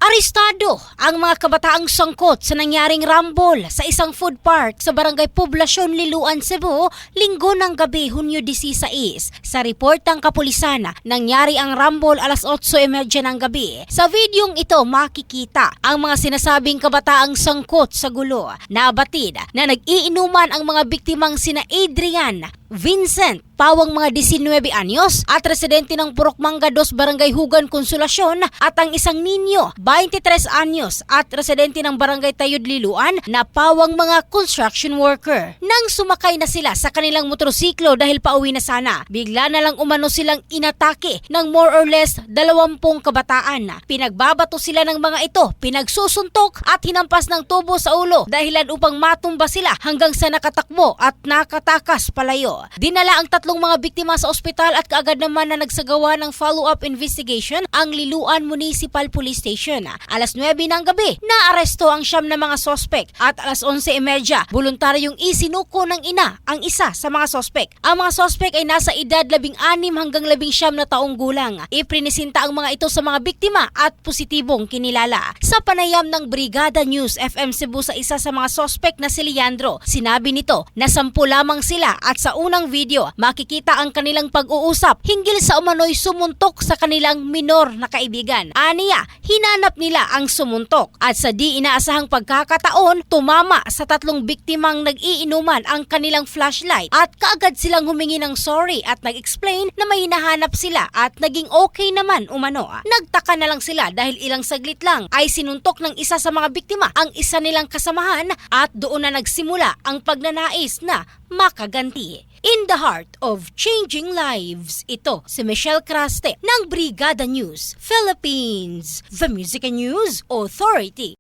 Arestado ang mga kabataang sangkot sa nangyaring rambol sa isang food park sa Barangay Poblasyon, Liloan, Cebu, Linggo ng gabi, Hunyo 16. Sa report ng kapulisan, nangyari ang rambol alas 8:30 ng gabi. Sa videong ito makikita ang mga sinasabing kabataang sangkot sa gulo. Nabatid na nag-iinuman ang mga biktimang sina Adrian, Vincent, pawang mga 19 anyos at residente ng Purok Mangga 2, Barangay Hugan, Konsolasyon at ang isang ninyo, 23 anyos at residente ng Barangay Tayud, Liloan na pawang mga construction worker. Nang sumakay na sila sa kanilang motorsiklo dahil pauwi na sana, bigla na lang umano silang inatake ng more or less 20 kabataan. Pinagbabato sila ng mga ito, pinagsusuntok at hinampas ng tubo sa ulo dahilan upang matumba sila hanggang sa nakatakbo at nakatakas palayo. Dinala ang tatlong mga biktima sa ospital at kaagad naman na nagsagawa ng follow-up investigation ang Liloan Municipal Police Station. Alas 9 ng gabi, naaresto ang 9 na mga sospek at alas 11:30, voluntaryong isinuko ng ina ang isa sa mga sospek. Ang mga sospek ay nasa edad 16 hanggang 19 na taong gulang. Iprinisinta ang mga ito sa mga biktima at positibong kinilala. Sa panayam ng Brigada News FM Cebu sa isa sa mga sospek na si Leandro, sinabi nito na 10 lamang sila at sa unang video, makikita ang kanilang pag-uusap hinggil sa umano'y sumuntok sa kanilang minor na kaibigan. Aniya, hinanap nila ang sumuntok at sa di inaasahang pagkakataon, tumama sa 3 biktimang nag-iinuman ang kanilang flashlight at kaagad silang humingi ng sorry at nag-explain na may hinahanap sila at naging okay naman umano. Nagtaka na lang sila dahil ilang saglit lang ay sinuntok ng isa sa mga biktima ang isa nilang kasamahan at doon na nagsimula ang pagnanais na makaganti. In the heart of changing lives, ito si Michelle Craste ng Brigada News Philippines, the Music and News Authority.